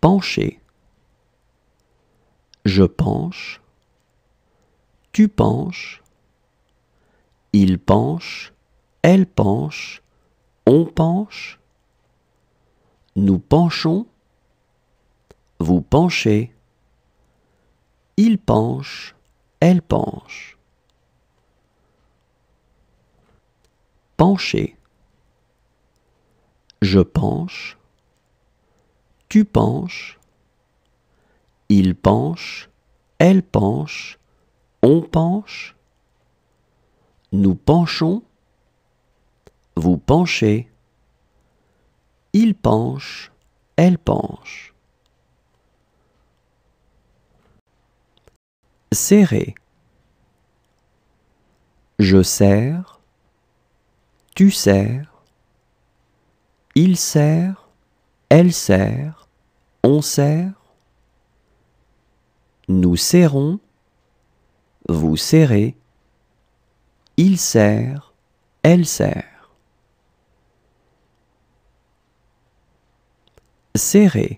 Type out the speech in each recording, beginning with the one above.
Pencher. Je penche. Tu penches. Il penche. Elle penche. On penche. Nous penchons. Vous penchez. Il penche. Elle penche. Pencher. Je penche. Tu penches. Il penche. Elle penche. On penche. Nous penchons. Vous penchez. Il penche. Elle penche. Serrer. Je serre. Tu serres. Il serre. Elle serre. On serre. Nous serrons. Vous serrez. Il serre. Elle serre. Serrer.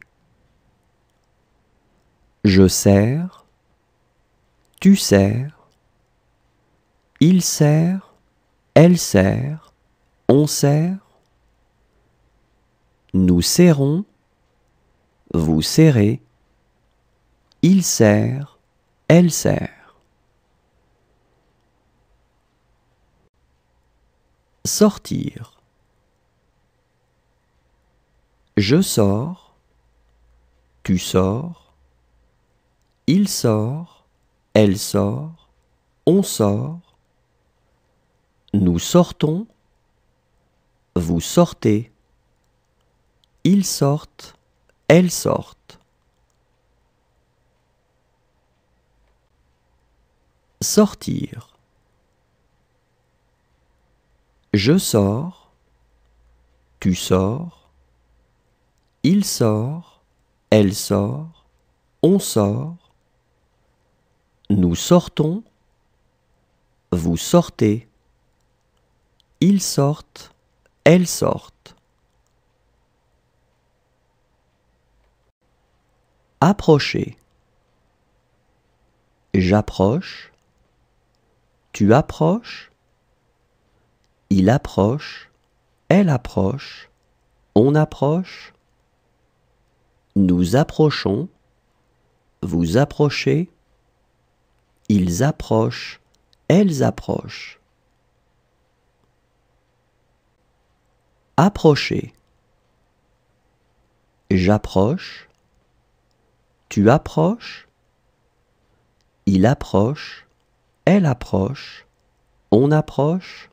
Je serre. Tu serres. Il serre. Elle serre. On serre. Nous serrons. Vous serrez. Il serre. Elle serre. Sortir. Je sors. Tu sors. Il sort. Elle sort. On sort. Nous sortons. Vous sortez. Ils sortent. Elles sortent. Sortir. Je sors. Tu sors. Il sort. Elle sort. On sort. Nous sortons. Vous sortez. Ils sortent. Elles sortent. Approcher. J'approche. Tu approches. Il approche. Elle approche. On approche. Nous approchons. Vous approchez. Ils approchent. Elles approchent. Approcher. J'approche. Tu approches. Il approche. Elle approche. On approche.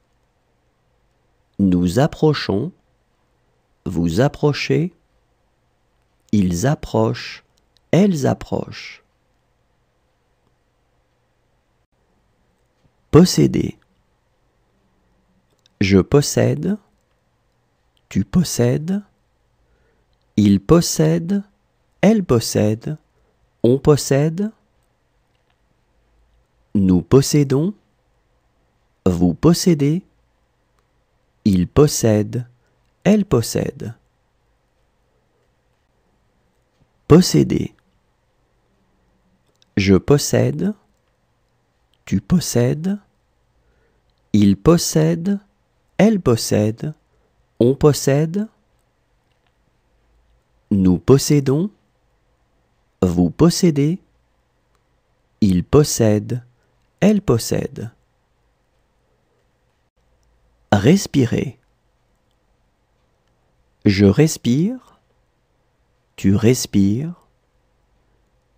Nous approchons. Vous approchez. Ils approchent. Elles approchent. Posséder. Je possède. Tu possèdes. Il possède. Elle possède. On possède. Nous possédons. Vous possédez. Il possède. Elle possède. Posséder. Je possède. Tu possèdes. Il possède. Elle possède. On possède. Nous possédons. Vous possédez. Il possède. Elle possède. Respirer. Je respire. Tu respires.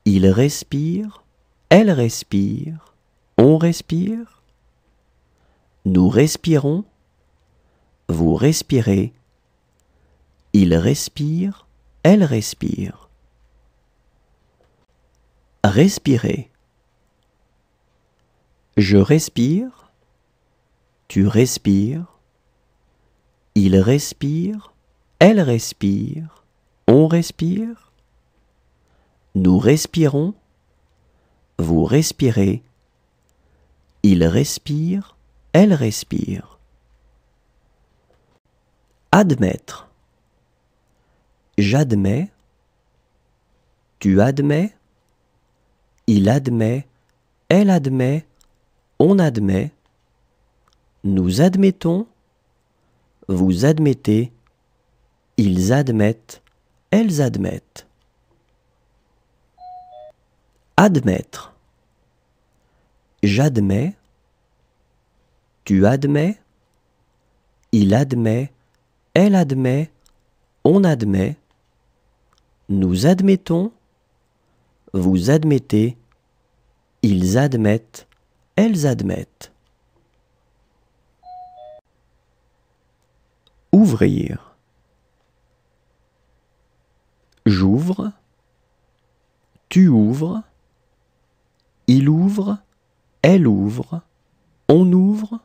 Il respire. Elle respire. On respire. Nous respirons. Vous respirez. Il respire. Elle respire. Respirer. Je respire. Tu respires. Il respire. Elle respire. On respire. Nous respirons. Vous respirez. Il respire. Elle respire. Admettre. J'admets. Tu admets, il admet, elle admet, on admet, nous admettons, vous admettez, ils admettent, elles admettent. Admettre. J'admets, tu admets, il admet, elle admet, on admet, nous admettons, vous admettez, ils admettent, elles admettent. Ouvrir. J'ouvre, tu ouvres, il ouvre, elle ouvre, on ouvre,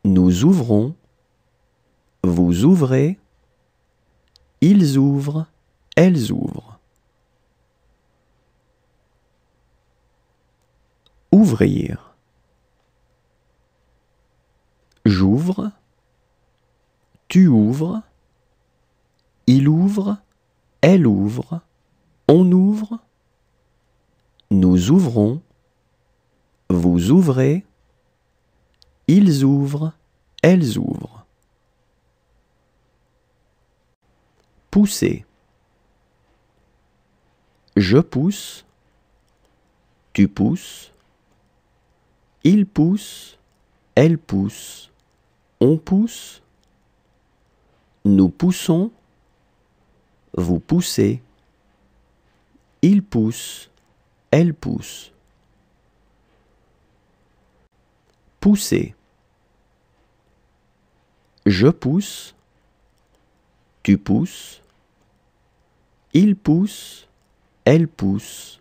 nous ouvrons, vous ouvrez, ils ouvrent, elles ouvrent. Ouvrir. J'ouvre, tu ouvres, il ouvre, elle ouvre, on ouvre, nous ouvrons, vous ouvrez, ils ouvrent, elles ouvrent. Pousser. Je pousse, tu pousses, il pousse, elle pousse, on pousse, nous poussons, vous poussez, il pousse, elle pousse. Pousser. Je pousse, tu pousses, il pousse, elle pousse,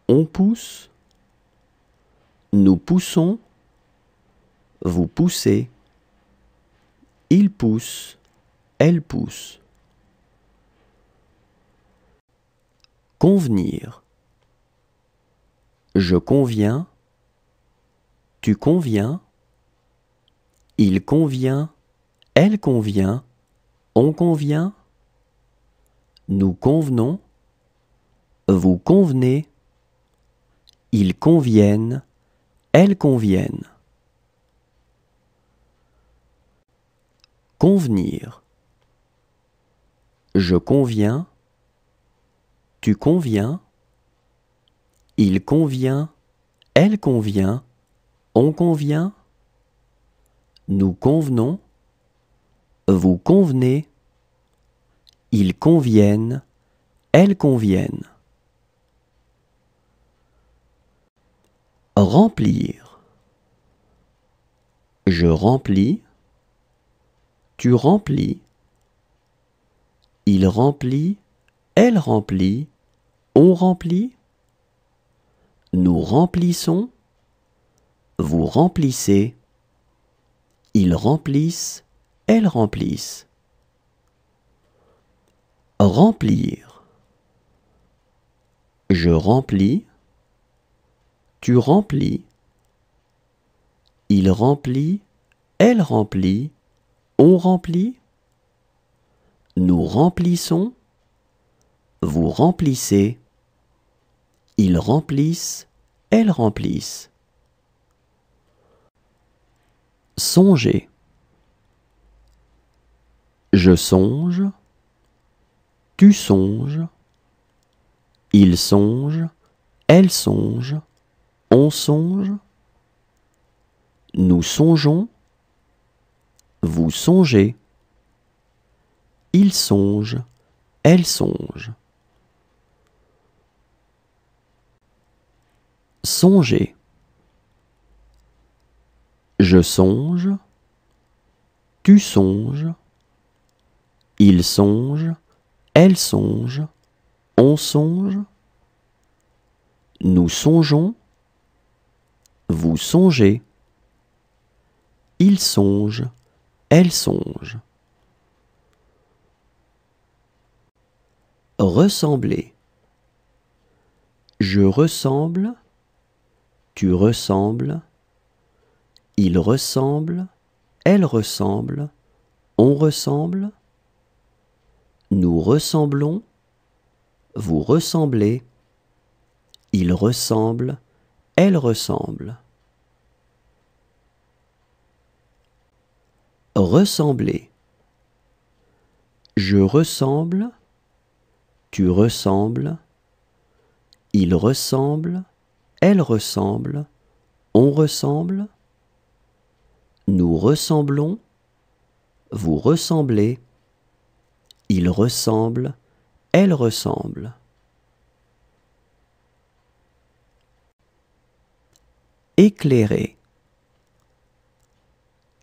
on pousse, nous poussons, vous poussez, il pousse, elle pousse. Convenir. Je conviens, tu conviens, il convient, elle convient, on convient, nous convenons, vous convenez, ils conviennent, elles conviennent. Convenir. Je conviens, tu conviens, il convient, elle convient, on convient, nous convenons, vous convenez, ils conviennent, elles conviennent. Remplir. Je remplis, tu remplis, il remplit, elle remplit, on remplit, nous remplissons, vous remplissez, ils remplissent, elles remplissent. Remplir. Je remplis, tu remplis, il remplit, elle remplit, on remplit, nous remplissons, vous remplissez, ils remplissent, elles remplissent. Songer. Je songe, tu songes, il songe, elle songe, on songe, nous songeons, vous songez, il songe, elle songe. Songer. Je songe, tu songes, il songe, elle songe, on songe, nous songeons, vous songez, il songe, elle songe. Ressembler. Je ressemble, tu ressembles, il ressemble, elle ressemble, on ressemble, nous ressemblons, vous ressemblez, il ressemble, elle ressemble. Ressembler. Je ressemble, tu ressembles, il ressemble, elle ressemble, on ressemble, nous ressemblons, vous ressemblez, il ressemble, elle ressemble. Éclairer.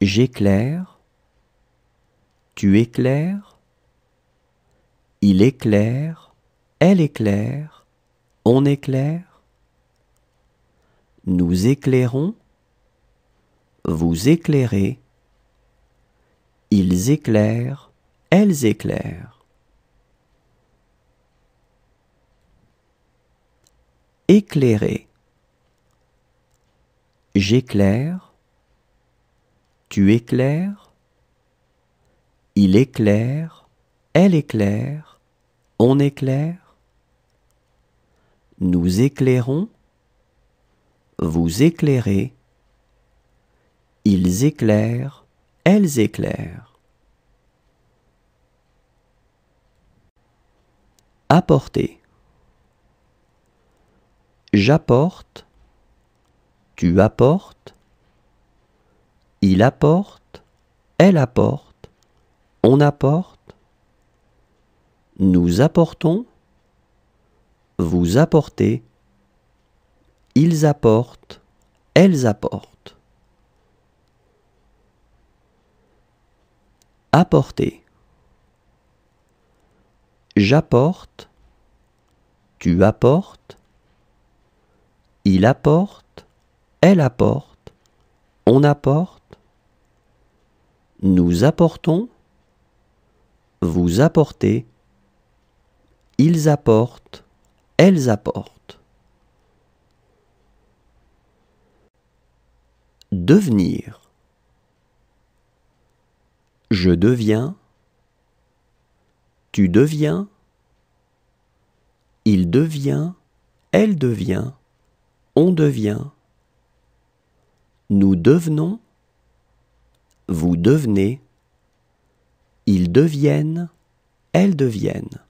J'éclaire, tu éclaires, il éclaire, elle éclaire, on éclaire, nous éclairons, vous éclairez, ils éclairent, elles éclairent. Éclairer. J'éclaire, tu éclaires, il éclaire, elle éclaire, on éclaire, nous éclairons, vous éclairez, ils éclairent, elles éclairent. Apporter. J'apporte, tu apportes, il apporte, elle apporte, on apporte, nous apportons, vous apportez, ils apportent, elles apportent. Apporter. J'apporte, tu apportes, il apporte, elle apporte, on apporte, nous apportons, vous apportez, ils apportent, elles apportent. Devenir. Je deviens, tu deviens, il devient, elle devient, on devient, nous devenons, vous devenez, ils deviennent, elles deviennent.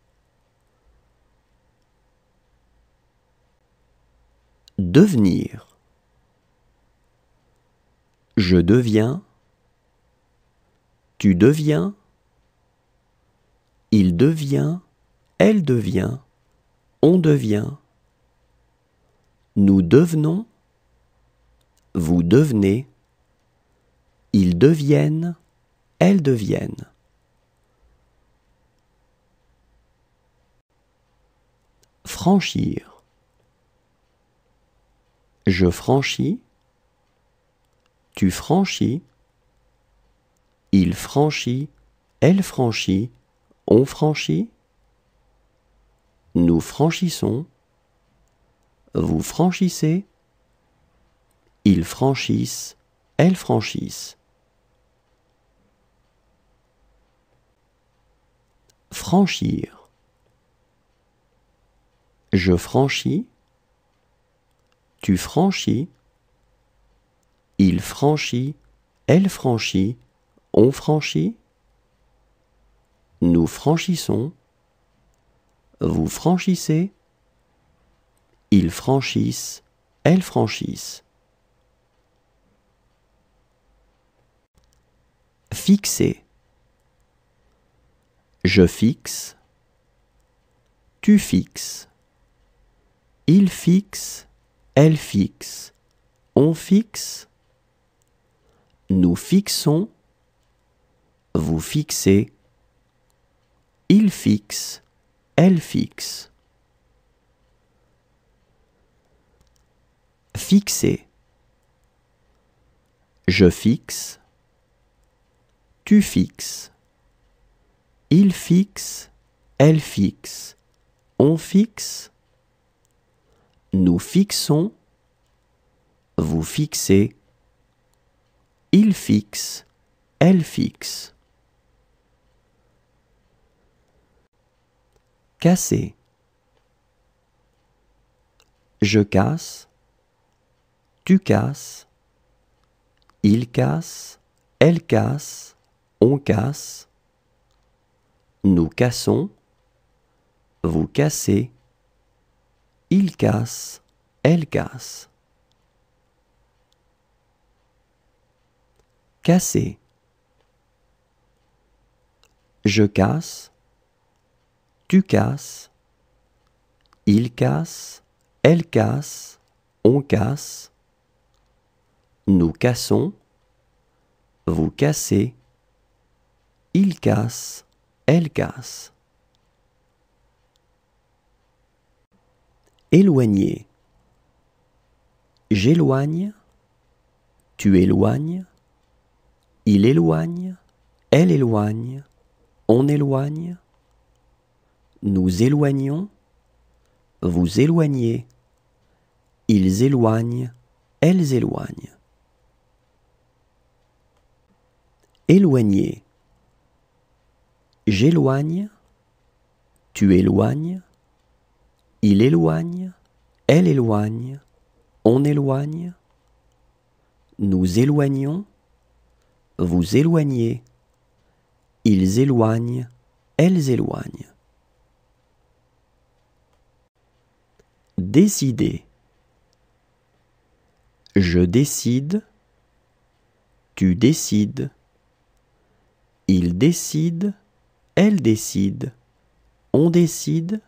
Devenir. Je deviens, tu deviens, il devient, elle devient, on devient, nous devenons, vous devenez, ils deviennent, elles deviennent. Franchir. Je franchis, tu franchis, il franchit, elle franchit, on franchit, nous franchissons, vous franchissez, ils franchissent, elles franchissent. Franchir. Je franchis, tu franchis, il franchit, elle franchit, on franchit, nous franchissons, vous franchissez, ils franchissent, elles franchissent. Fixer. Je fixe, tu fixes, il fixe, elle fixe, on fixe, nous fixons, vous fixez, il fixe, elle fixe. Fixer. Je fixe, tu fixes, il fixe, elle fixe, on fixe, nous fixons, vous fixez, il fixe, elle fixe. Casser. Je casse, tu casses, il casse, elle casse, on casse, nous cassons, vous cassez, il casse, elle casse. Casser. Je casse, tu casses, il casse, elle casse, on casse, nous cassons, vous cassez, il casse, elle casse. Éloigner. J'éloigne, tu éloignes, il éloigne, elle éloigne, on éloigne, nous éloignons, vous éloignez, ils éloignent, elles éloignent. Éloigner. J'éloigne, tu éloignes, il éloigne, elle éloigne, on éloigne, nous éloignons, vous éloignez, ils éloignent, elles éloignent. Décider. Je décide, tu décides, il décide, elle décide, on décide,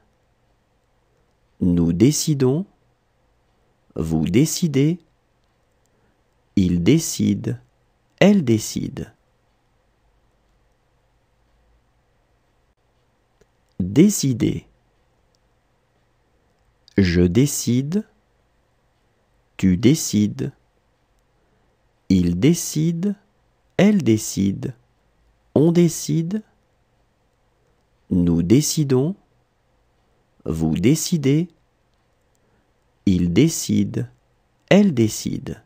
nous décidons, vous décidez, il décide, elle décide. Décider. Je décide, tu décides, il décide, elle décide, on décide, nous décidons, vous décidez, il décide, elle décide.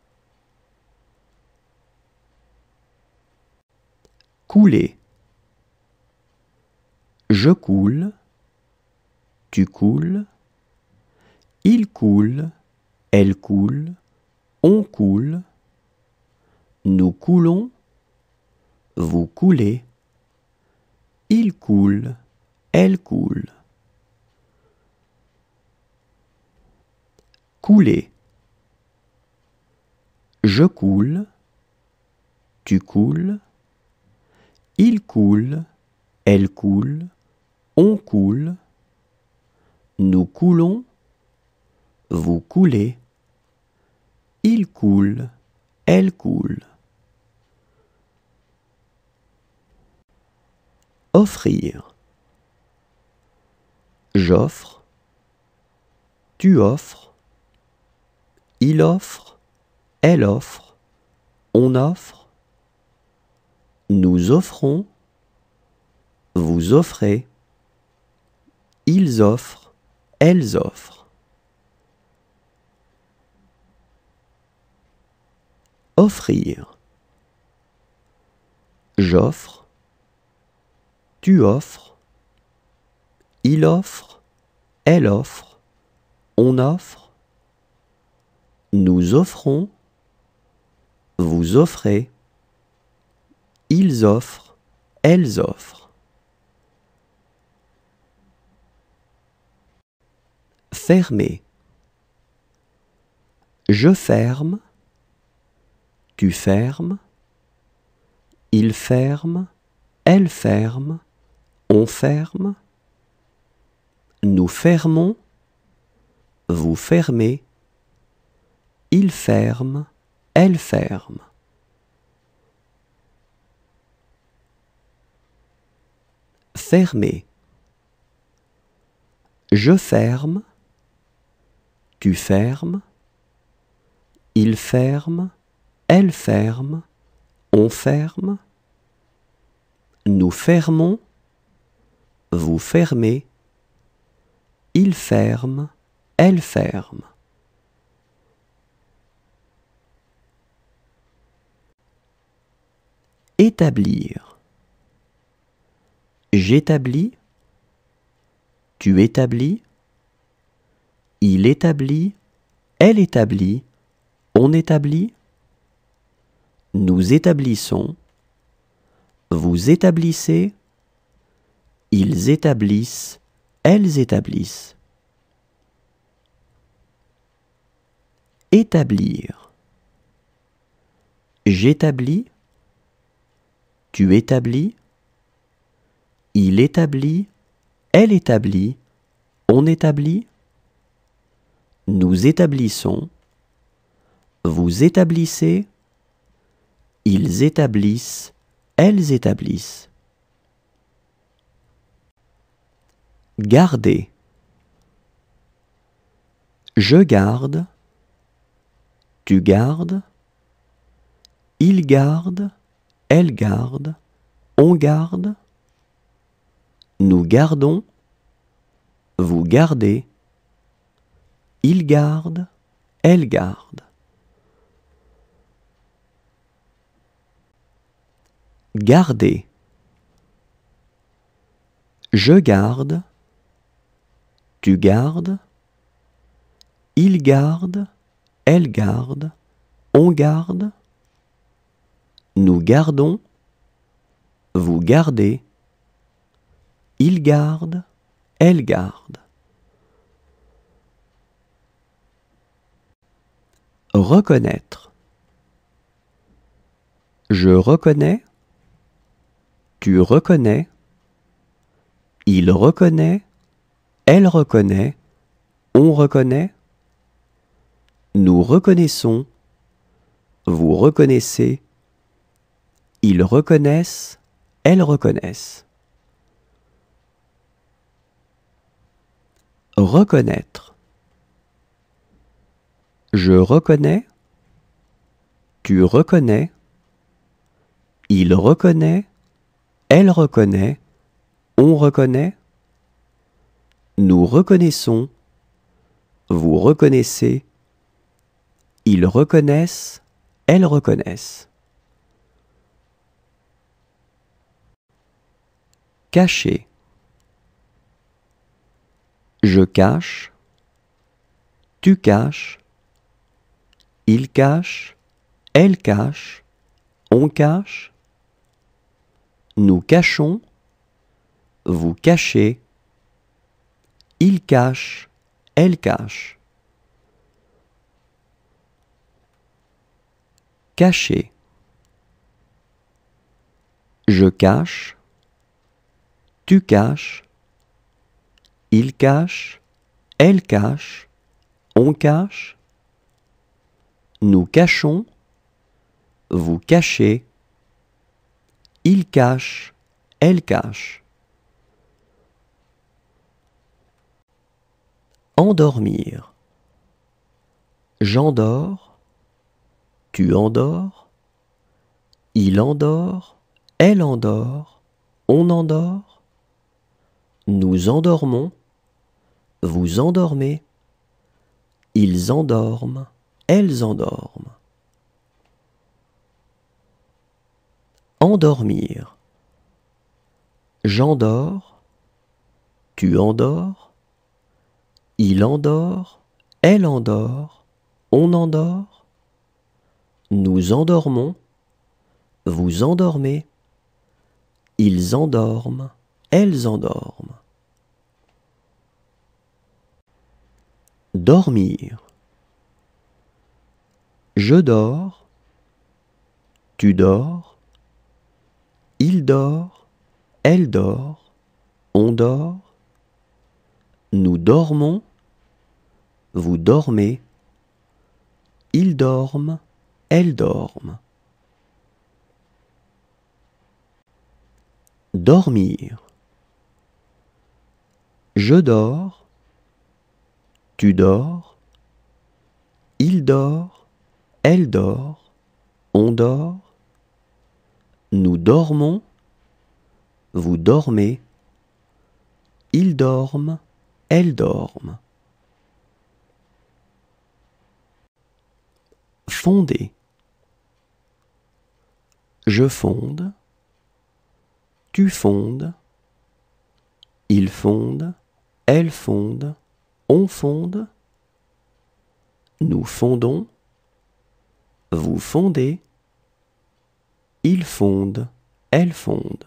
Couler. Je coule, tu coules, il coule, elle coule, on coule, nous coulons, vous coulez, il coule, elle coule. Couler. Je coule, tu coules, il coule, elle coule, on coule, nous coulons, vous coulez, il coule, elle coule. Offrir. J'offre, tu offres, il offre, elle offre, on offre, nous offrons, vous offrez, ils offrent, elles offrent. Offrir. J'offre, tu offres, il offre, elle offre, on offre, nous offrons, vous offrez, ils offrent, elles offrent. Fermer. Je ferme, tu fermes, il ferme, elle ferme, on ferme, nous fermons, vous fermez, il ferme, elle ferme. Fermer. Je ferme, tu fermes, il ferme, elle ferme, on ferme, nous fermons, vous fermez, il ferme, elle ferme. Établir. J'établis, tu établis, il établit, elle établit, on établit, nous établissons, vous établissez, ils établissent, elles établissent. Établir. J'établis, tu établis, il établit, elle établit, on établit, nous établissons, vous établissez, ils établissent, elles établissent. Garder. Je garde, tu gardes, il garde, elle garde, on garde, nous gardons, vous gardez, il garde, elle garde. Garder. Je garde, tu gardes, il garde, elle garde, on garde, nous gardons, vous gardez, il garde, elle garde. Reconnaître. Je reconnais, tu reconnais, il reconnaît, elle reconnaît, on reconnaît, nous reconnaissons, vous reconnaissez, ils reconnaissent, elles reconnaissent. Reconnaître. Je reconnais, tu reconnais, il reconnaît, elle reconnaît, on reconnaît, nous reconnaissons, vous reconnaissez, ils reconnaissent, elles reconnaissent. Cacher. Je cache, tu caches, il cache, elle cache, on cache, nous cachons, vous cachez, il cache, elle cache. Cacher. Je cache, tu caches, il cache, elle cache, on cache, nous cachons, vous cachez, il cache, elle cache. Endormir. J'endors, tu endors, il endort, elle endort, on endort, nous endormons, vous endormez, ils endorment, elles endorment. Endormir. J'endors, tu endors, il endort, elle endort, on endort, nous endormons, vous endormez, ils endorment, elles endorment. Dormir. Je dors, tu dors, il dort, elle dort, on dort, nous dormons, vous dormez, ils dorment, elles dorment. Dormir. Je dors, tu dors, il dort, elle dort, on dort, nous dormons, vous dormez, ils dorment, elles dorment. Fonder. Je fonde, tu fondes, il fonde, elle fonde, on fonde, Nous fondons, vous fondez, il fonde, elle fonde.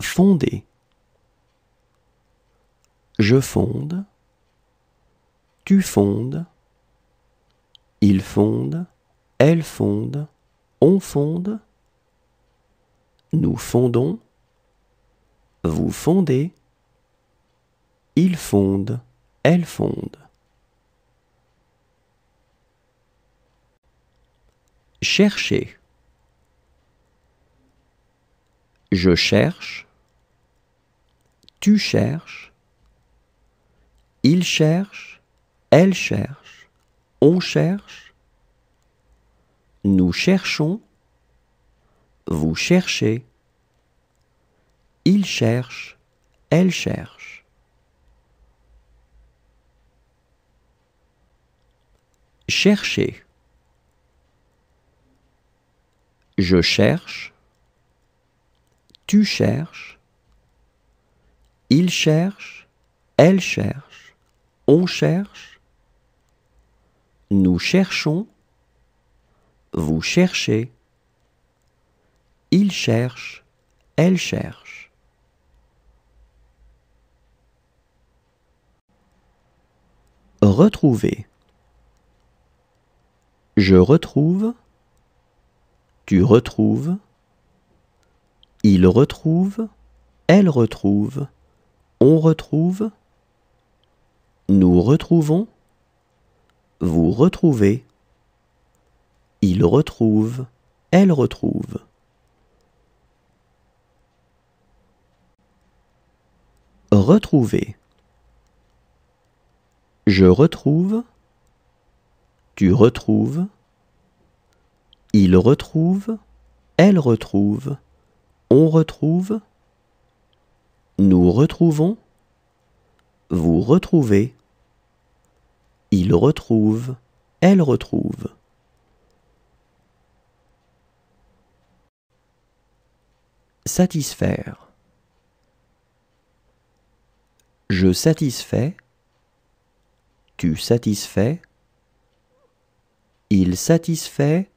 Fonder. Je fonde, tu fondes, il fonde, elle fonde, on fonde. Nous fondons, vous fondez, il fonde, elle fonde. Chercher. Je cherche, tu cherches, il cherche, elle cherche, on cherche. Nous cherchons, vous cherchez, il cherche, elle cherche. Chercher. Je cherche, tu cherches, il cherche, elle cherche, on cherche. Nous cherchons, vous cherchez, il cherche, elle cherche. Retrouver. Je retrouve, tu retrouves, il retrouve, elle retrouve, on retrouve. Nous retrouvons, vous retrouvez, il retrouve, elle retrouve. Retrouver. Je retrouve, tu retrouves, il retrouve, elle retrouve, on retrouve. Nous retrouvons, vous retrouvez, il retrouve, elle retrouve. Satisfaire. Je satisfais, tu satisfais, il satisfait,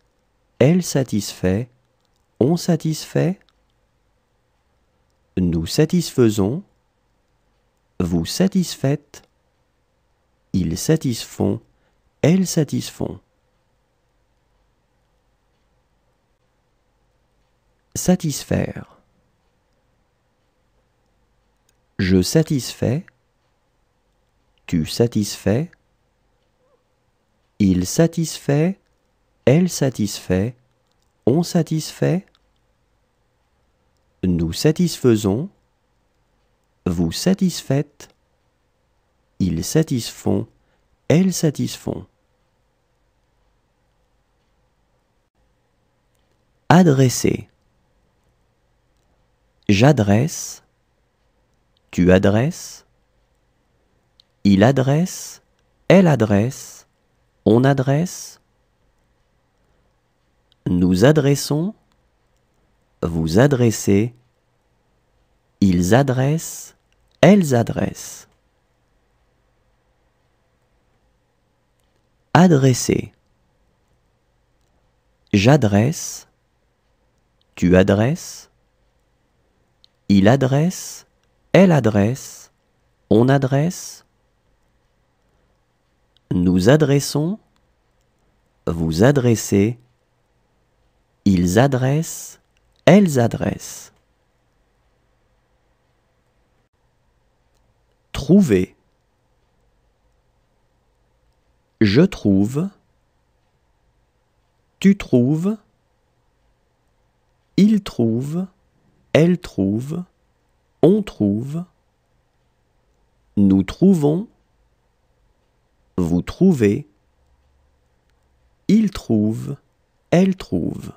elle satisfait, on satisfait. Nous satisfaisons, vous satisfaites, ils satisfont, elles satisfont. Satisfaire. Je satisfais, tu satisfais, il satisfait, elle satisfait, on satisfait. Nous satisfaisons, vous satisfaites, ils satisfont, elles satisfont. Adresser. J'adresse, tu adresses, il adresse, elle adresse, on adresse. Nous adressons, vous adressez, ils adressent, elles adressent. Adresser. J'adresse, tu adresses, il adresse, elle adresse, on adresse. Nous adressons, vous adressez, ils adressent, elles adressent. Trouver. Je trouve, tu trouves, il trouve, elle trouve, on trouve. Nous trouvons, vous trouvez, il trouve, elle trouve.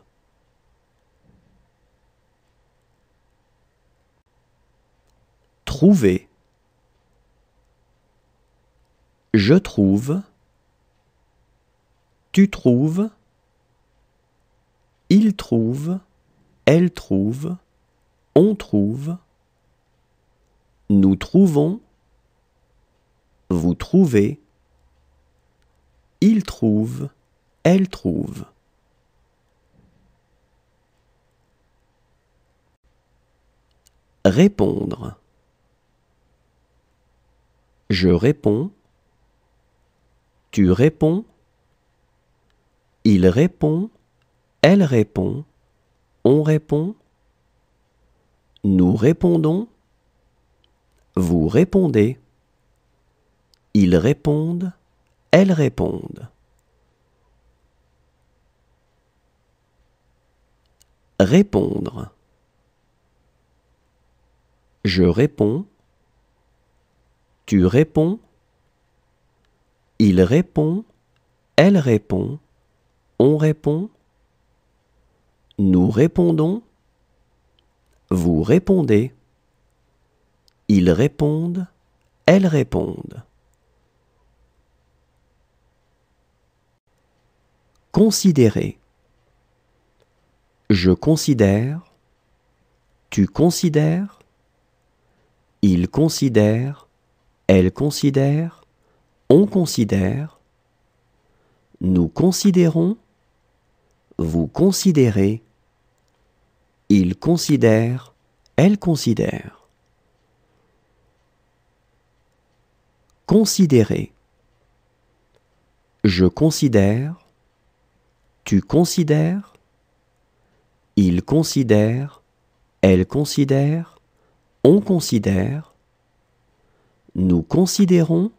Trouver. Je trouve, tu trouves, il trouve, elle trouve, on trouve. Nous trouvons, vous trouvez, il trouve, elle trouve. Répondre. Je réponds, tu réponds, il répond, elle répond, on répond, nous répondons, vous répondez, ils répondent, elles répondent. Répondre. Je réponds, tu réponds, il répond, elle répond, on répond, nous répondons, vous répondez, ils répondent, elles répondent. Considérer. Je considère, tu considères, il considère, elle considère, on considère, nous considérons, vous considérez, il considère, elle considère. Considérer. Je considère, tu considères, il considère, elle considère, on considère, nous considérons,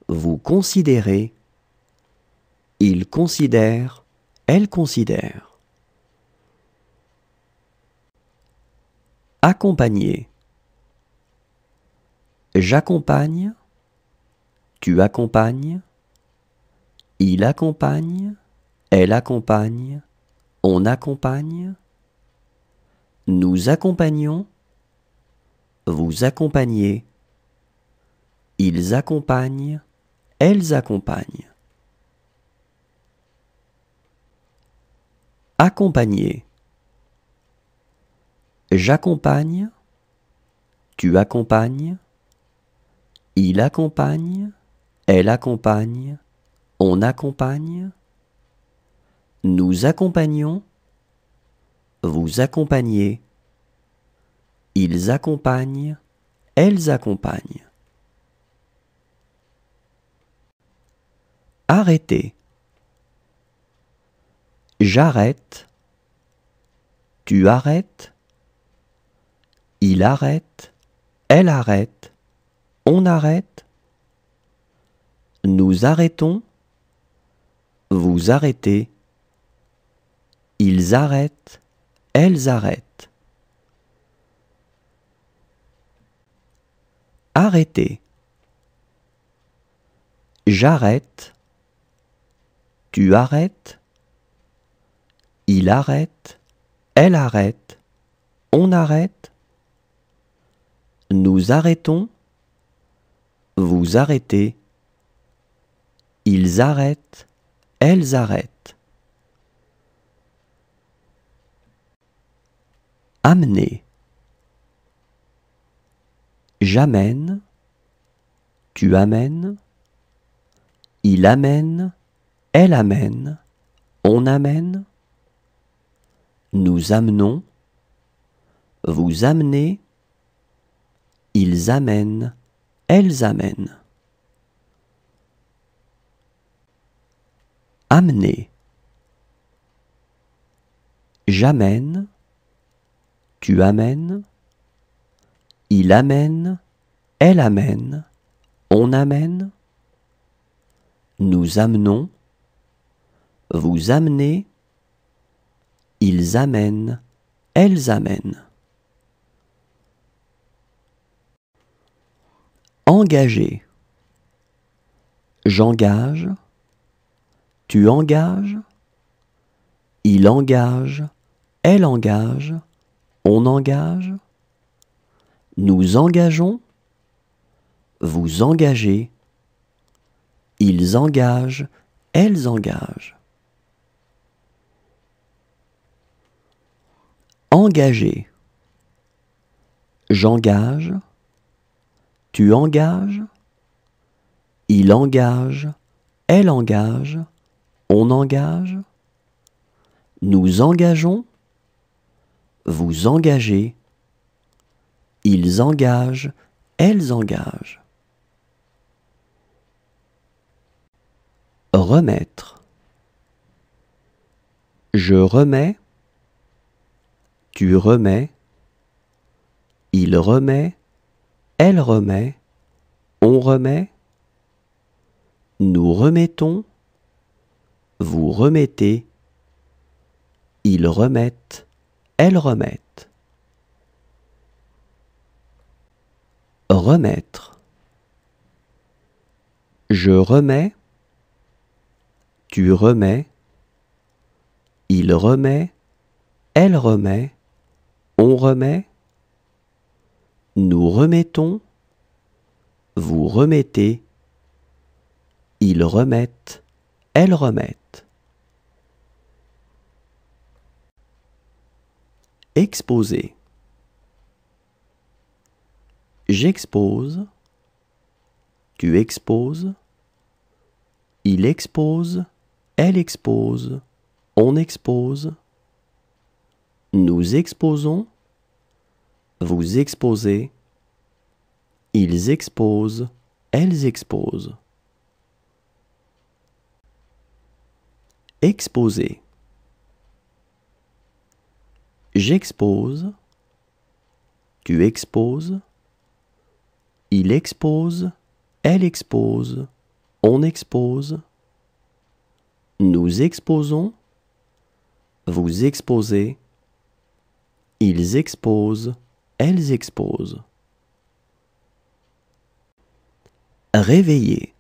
vous considérez, il considère, elle considère. Accompagner. J'accompagne, tu accompagnes, il accompagne, elle accompagne, on accompagne, nous accompagnons, vous accompagnez, ils accompagnent, elles accompagnent. Accompagner. J'accompagne, tu accompagnes, il accompagne, elle accompagne, on accompagne, nous accompagnons, vous accompagnez, ils accompagnent, elles accompagnent. Arrêter. J'arrête, tu arrêtes, il arrête, elle arrête, on arrête, nous arrêtons, vous arrêtez, ils arrêtent, elles arrêtent. Arrêter. J'arrête, tu arrêtes, il arrête, elle arrête, on arrête, nous arrêtons, vous arrêtez, ils arrêtent, elles arrêtent. Amener. J'amène, tu amènes, il amène, elle amène, on amène, nous amenons, vous amenez, ils amènent, elles amènent. Amener. J'amène, tu amènes, il amène, elle amène, on amène, nous amenons, vous amenez, ils amènent, elles amènent. Engager. J'engage, tu engages, il engage, elle engage, on engage, nous engageons, vous engagez, ils engagent, elles engagent. Engager. J'engage, tu engages, Il engage, elle engage, on engage. Nous engageons, vous engagez. Ils engagent, elles engagent. Remettre. Je remets, tu remets, il remet, elle remet, on remet. Nous remettons, vous remettez, ils remettent, elles remettent. Remettre. Je remets, tu remets, il remet, elle remet, on remet. Nous remettons, vous remettez, ils remettent, elles remettent. Exposer. J'expose, tu exposes, il expose, elle expose, on expose. Nous exposons, vous exposez, ils exposent, elles exposent. Exposer. J'expose, tu exposes, il expose, elle expose, on expose. Nous exposons, vous exposez, ils exposent, elles exposent. Réveiller.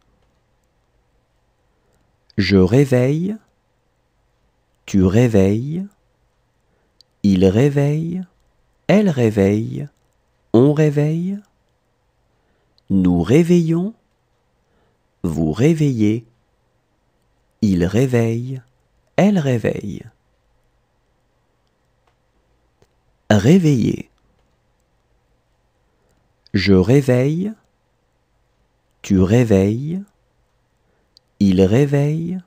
Je réveille, tu réveilles, il réveille, elle réveille, on réveille. Nous réveillons, vous réveillez, il réveille, elle réveille. Réveiller. Je réveille, tu réveilles, il réveille,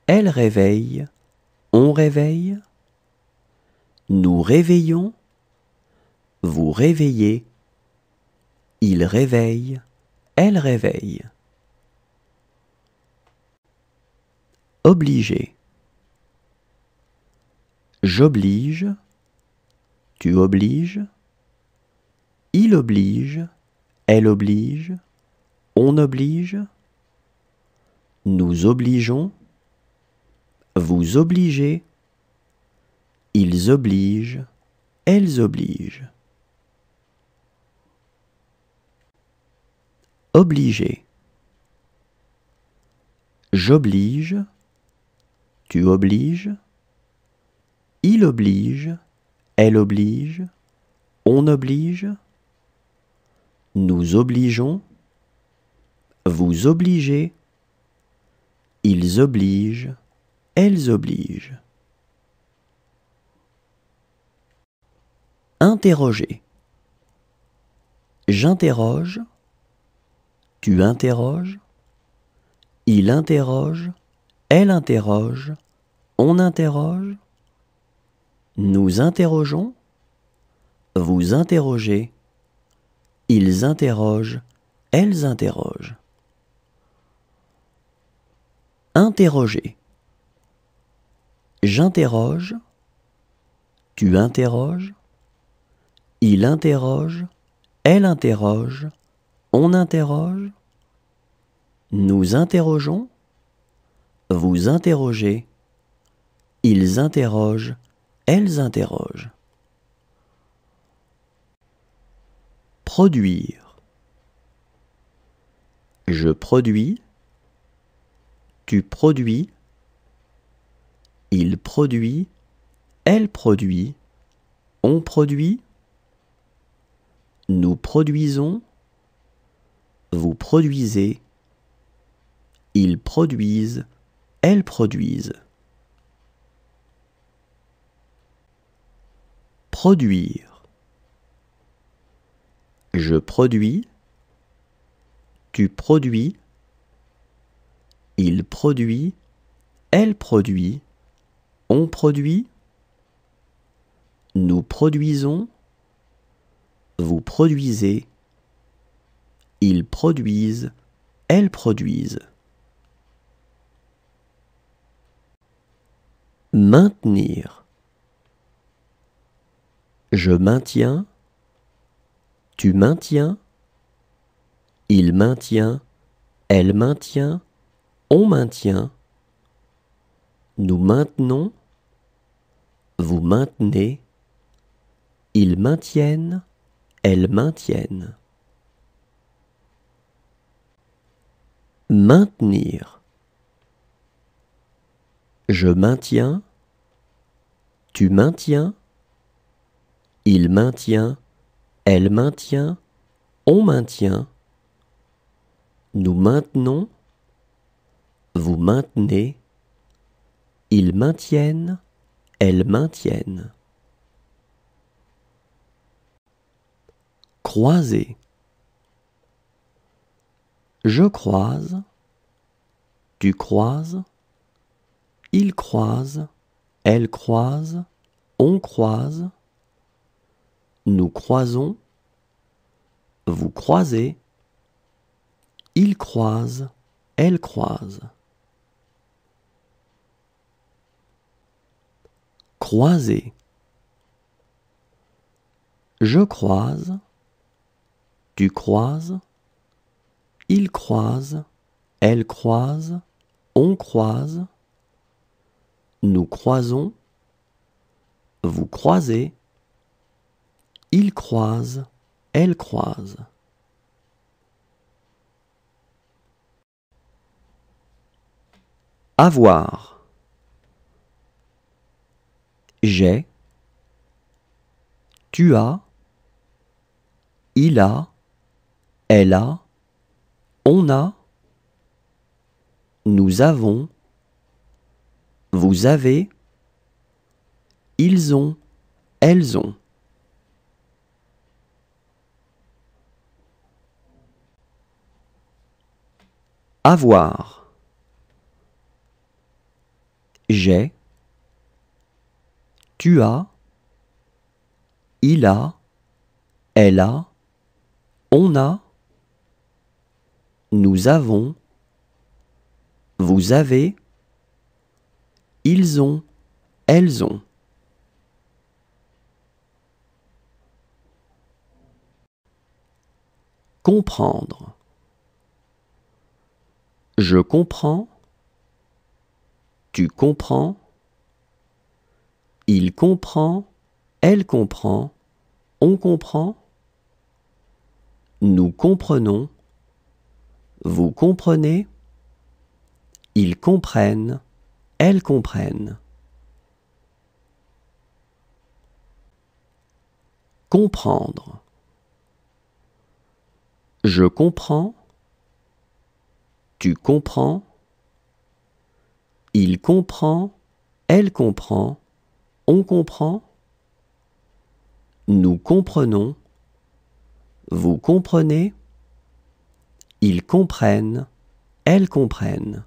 elle réveille, on réveille. Nous réveillons, vous réveillez, il réveille, elle réveille. Obliger. J'oblige, tu obliges, il oblige, elle oblige, on oblige. Nous obligeons, vous obligez, ils obligent, elles obligent. Obliger. J'oblige, tu obliges, il oblige, elle oblige, on oblige. Nous obligeons, vous obligez, ils obligent, elles obligent. Interroger. J'interroge, tu interroges, il interroge, elle interroge, on interroge. Nous interrogeons, vous interrogez, ils interrogent, elles interrogent. Interroger. J'interroge, tu interroges, il interroge, elle interroge, on interroge. Nous interrogeons, vous interrogez, ils interrogent, elles interrogent. Produire. Je produis, tu produis, il produit, elle produit, on produit. Nous produisons, vous produisez, ils produisent, elles produisent. Produire. Je produis, tu produis, il produit, elle produit, on produit, nous produisons, vous produisez, ils produisent, elles produisent. Maintenir. Je maintiens, tu maintiens, il maintient, elle maintient, on maintient, nous maintenons, vous maintenez, ils maintiennent, elles maintiennent. Maintenir. Je maintiens, tu maintiens, il maintient, elle maintient, on maintient, nous maintenons, vous maintenez, ils maintiennent, elles maintiennent. Croiser. Je croise, tu croises, il croise, elle croise, on croise, nous croisons, vous croisez, il croise, elle croise. Croiser. Je croise, tu croises, il croise, elle croise, on croise, nous croisons, vous croisez, il croise, elle croise. Avoir. J'ai, tu as, il a, elle a, on a, nous avons, vous avez, ils ont, elles ont. Avoir. J'ai, tu as, il a, elle a, on a, nous avons, vous avez, ils ont, elles ont. Comprendre. Je comprends, tu comprends, il comprend, elle comprend, on comprend, nous comprenons, vous comprenez, ils comprennent, elles comprennent. Comprendre. Je comprends, tu comprends, il comprend, elle comprend, on comprend, nous comprenons, vous comprenez, ils comprennent, elles comprennent.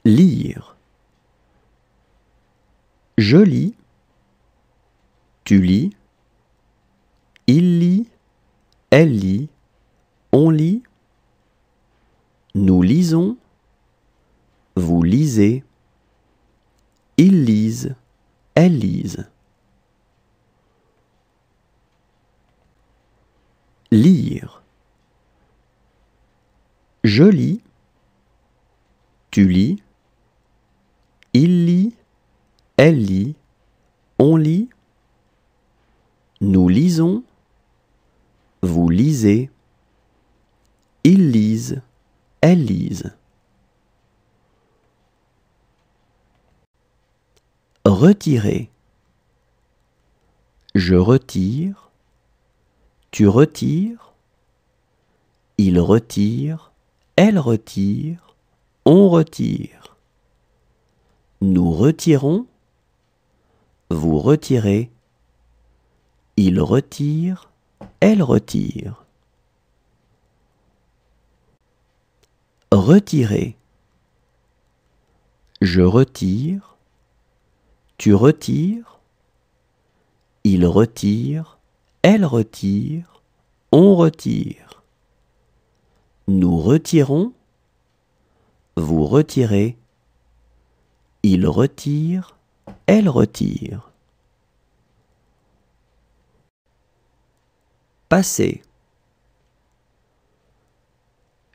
Lire. Je lis, tu lis, il lit, elle lit, on lit, nous lisons, vous lisez, ils lisent, elles lisent. Lire. Je lis, tu lis, il lit, elle lit, on lit, nous lisons, vous lisez, ils lisent, elles lisent. Retirer. Je retire, tu retires, il retire, elle retire, on retire. Nous retirons, vous retirez, il retire, elle retire. Retirer. Je retire. Tu retires. Il retire. Elle retire. On retire. Nous retirons. Vous retirez. Il retire. Elle retire. Passer.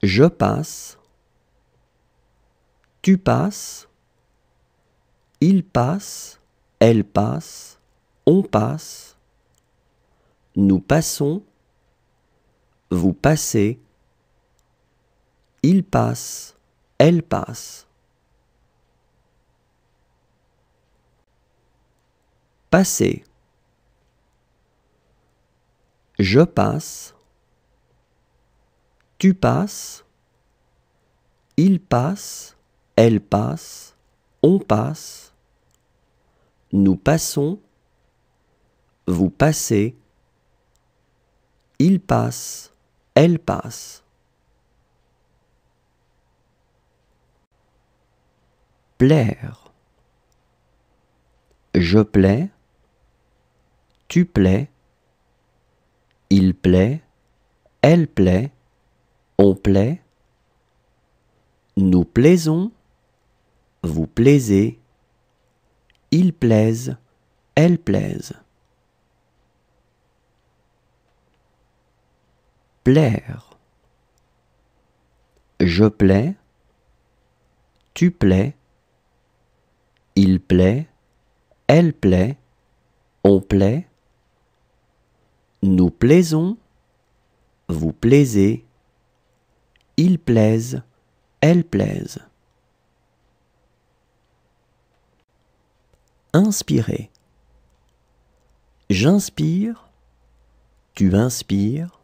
Je passe. Tu passes. Il passe. Elle passe. On passe. Nous passons. Vous passez. Il passe. Elle passe. Passer. Je passe. Tu passes. Il passe. Elle passe. On passe. Nous passons. Vous passez. Il passe. Elle passe. Plaire. Je plais. Tu plais. Il plaît. Elle plaît. On plaît. Nous plaisons. Vous plaisez. Ils plaisent. Elles plaisent. Plaire. Je plais. Tu plais. Il plaît. Elle plaît. On plaît. Nous plaisons. Vous plaisez. Ils plaisent. Elles plaisent. Inspirer. J'inspire. Tu inspires.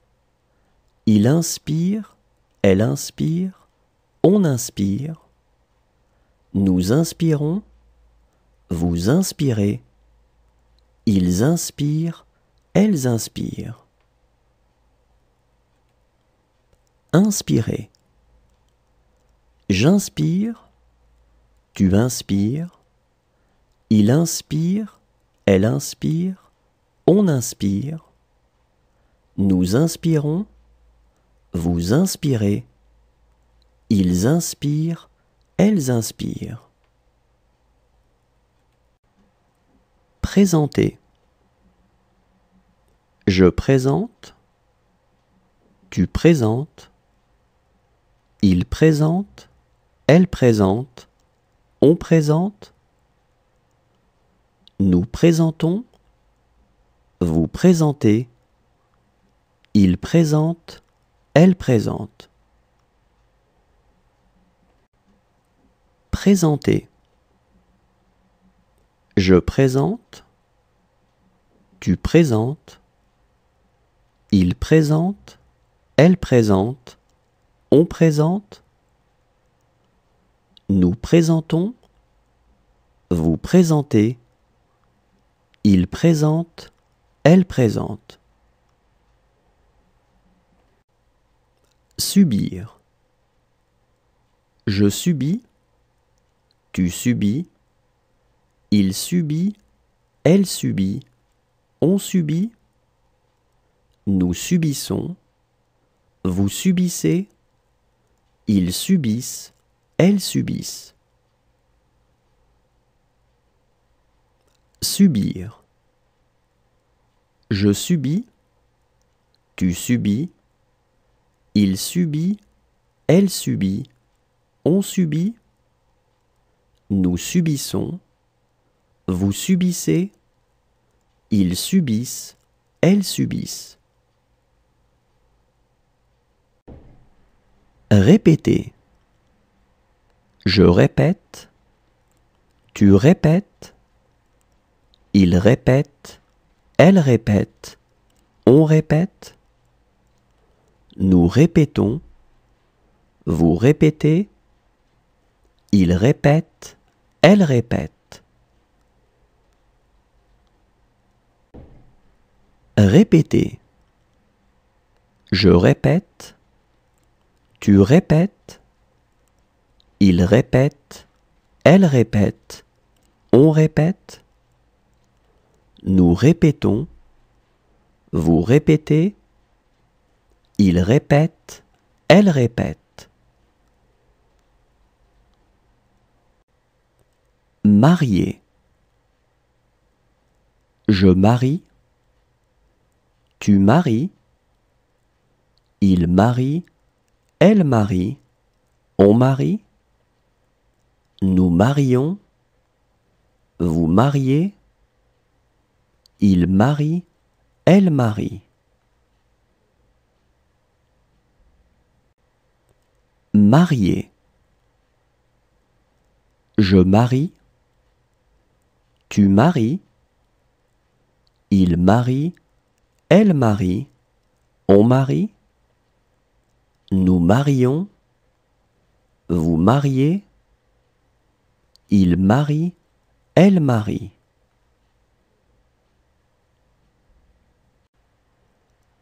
Il inspire. Elle inspire. On inspire. Nous inspirons. Vous inspirez. Ils inspirent. Elles inspirent. Inspirer. J'inspire. Tu inspires. Il inspire. Elle inspire. On inspire. Nous inspirons. Vous inspirez. Ils inspirent. Elles inspirent. Présenter. Je présente. Tu présentes. Il présente. Elle présente. On présente. Nous présentons. Vous présentez. Il présente. Elle présente. Présenter. Je présente. Tu présentes. Il présente. Elle présente. On présente. Nous présentons. Vous présentez. Il présente. Elle présente. Subir. Je subis. Tu subis. Il subit. Elle subit. On subit. Nous subissons. Vous subissez. Ils subissent. Elles subissent. Subir. Je subis. Tu subis. Il subit. Elle subit. On subit. Nous subissons. Vous subissez. Ils subissent. Elles subissent. Répéter. Je répète. Tu répètes. Il répète. Elle répète. On répète. Nous répétons. Vous répétez. Il répète. Elle répète. Répéter. Je répète. Tu répètes. Il répète, elle répète, on répète. Nous répétons, vous répétez. Il répète, elle répète. Marier. Je marie. Tu maries. Il marie, elle marie, on marie. Nous marions. Vous mariez. Il marie, elle marie. Marier. Je marie. Tu maries. Il marie, elle marie, on marie. Nous marions. Vous mariez. Il marie, elle marie.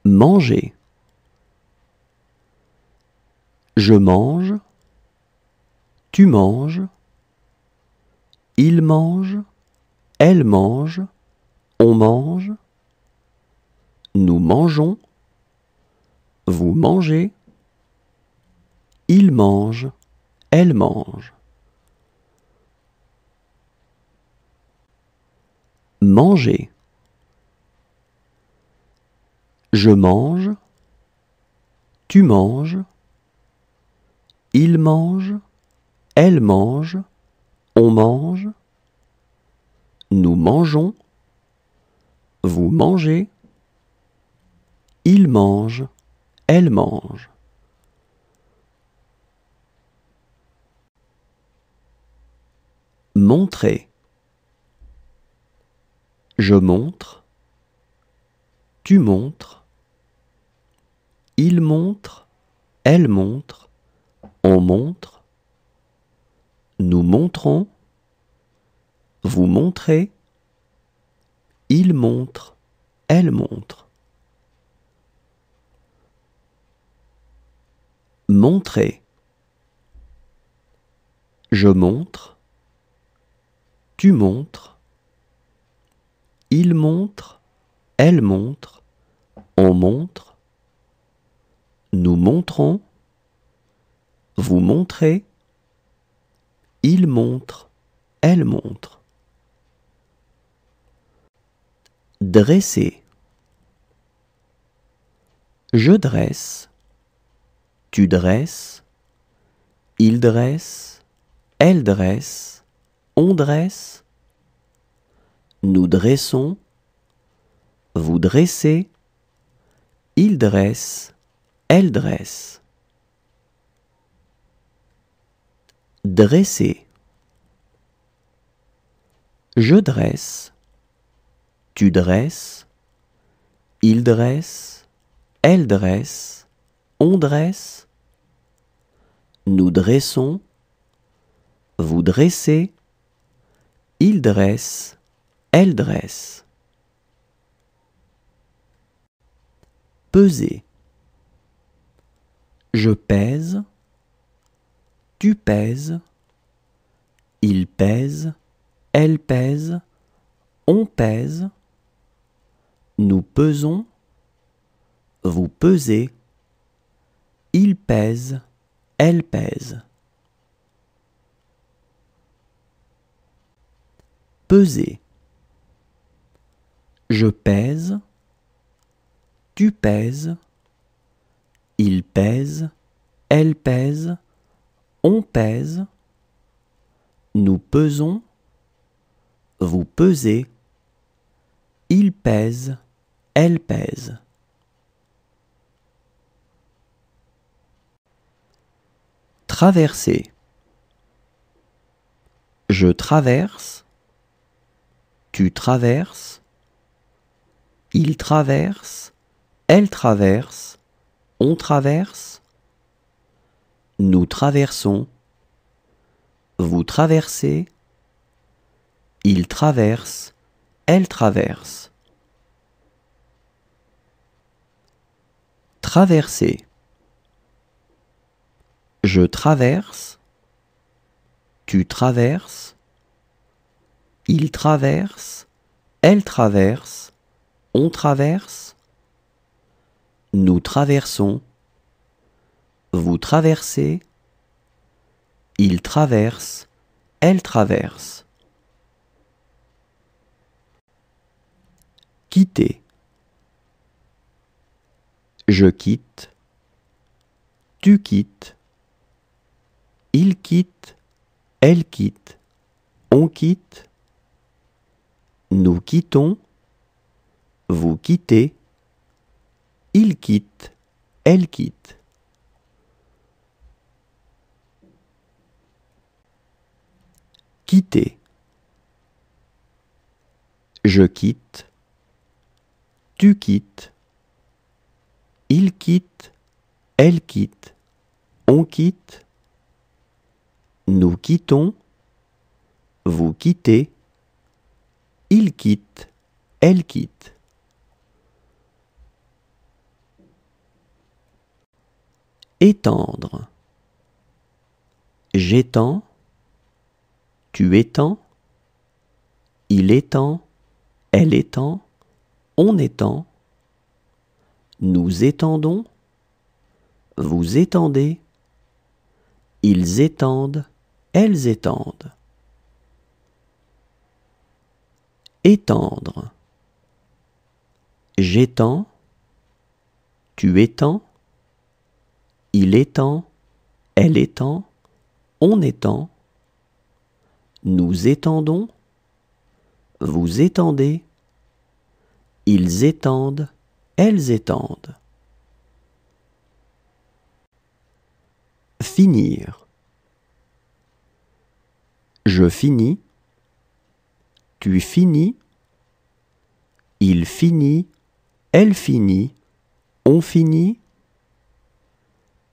Manger. Je mange. Tu manges. Il mange. Elle mange. On mange. Nous mangeons. Vous mangez. Il mange. Elle mange. Manger. Je mange. Tu manges. Il mange. Elle mange. On mange. Nous mangeons. Vous mangez. Il mange. Elle mange. Montrer. Je montre. Tu montres. Il montre. Elle montre. On montre. Nous montrons. Vous montrez. Il montre. Elle montre. Montrer. Je montre. Tu montres. Il montre. Elle montre. On montre. Nous montrons. Vous montrez. Il montre. Elle montre. Dresser. Je dresse. Tu dresses. Il dresse. Elle dresse. On dresse. Nous dressons. Vous dressez. Il dresse. Elle dresse. Dresser. Je dresse. Tu dresses. Il dresse. Elle dresse. On dresse. Nous dressons. Vous dressez. Il dresse. Elle dresse. Peser. Je pèse. Tu pèses. Il pèse. Elle pèse. On pèse. Nous pesons. Vous pesez. Il pèse. Elle pèse. Peser. Je pèse. Tu pèses. Il pèse. Elle pèse. On pèse. Nous pesons. Vous pesez. Il pèse. Elle pèse. Traverser. Je traverse. Tu traverses. Il traverse. Elle traverse. On traverse. Nous traversons. Vous traversez. Il traverse. Elle traverse. Traverser. Je traverse. Tu traverses. Il traverse. Elle traverse. On traverse. Nous traversons. Vous traversez. Il traverse. Elle traverse. Quitter. Je quitte. Tu quittes. Il quitte. Elle quitte. On quitte. Nous quittons. Vous quittez. Il quitte. Elle quitte. Quitter. Je quitte. Tu quittes. Il quitte. Elle quitte. On quitte. Nous quittons. Vous quittez. Il quitte. Elle quitte. Étendre. J'étends. Tu étends. Il étend. Elle étend. On étend. Nous étendons. Vous étendez. Ils étendent. Elles étendent. Étendre. J'étends. Tu étends. Il étend. Elle étend. On étend. Nous étendons. Vous étendez. Ils étendent. Elles étendent. Finir. Je finis. Tu finis. Il finit. Elle finit. On finit.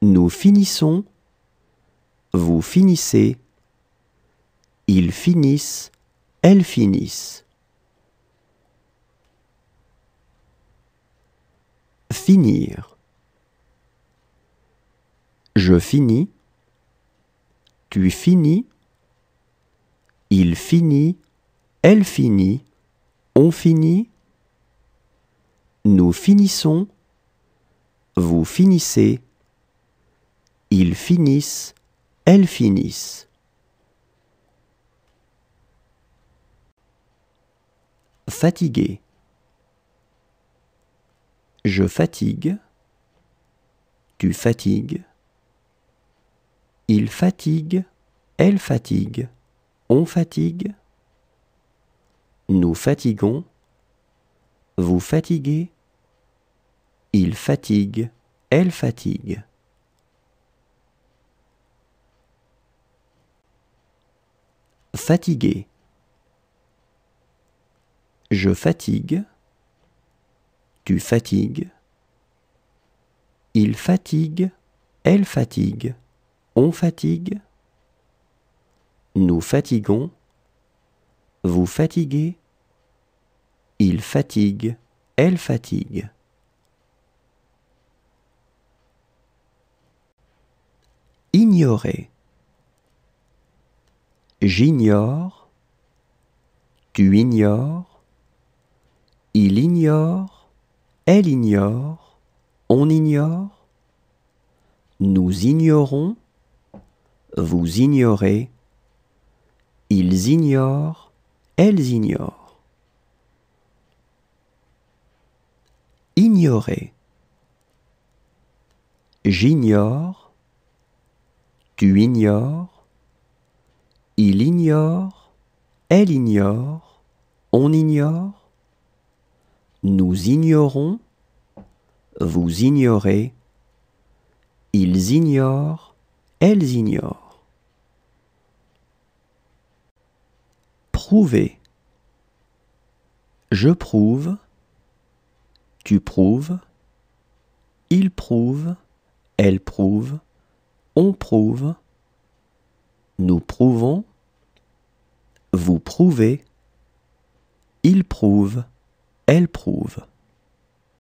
Nous finissons. Vous finissez. Ils finissent. Elles finissent. Finir. Je finis. Tu finis. Il finit. Elle finit. On finit. Nous finissons. Vous finissez. Ils finissent. Elles finissent. Fatigué. Je fatigue. Tu fatigues. Il fatigue. Elle fatigue. On fatigue. Nous fatiguons. Vous fatiguez. Il fatigue. Elle fatigue. Fatigué. Je fatigue. Tu fatigues. Il fatigue. Elle fatigue. On fatigue. Nous fatiguons. Vous fatiguez. Il fatigue. Elle fatigue. Ignorer. J'ignore. Tu ignores. Il ignore. Elle ignore. On ignore. Nous ignorons. Vous ignorez. Ils ignorent. Elles ignorent. Ignorer. J'ignore. Tu ignores. Il ignore. Elle ignore. On ignore. Nous ignorons. Vous ignorez. Ils ignorent. Elles ignorent. Prouver. Je prouve. Tu prouves. Il prouve. Elle prouve. On prouve. Nous prouvons. Vous prouvez. Il prouve. Elle prouve.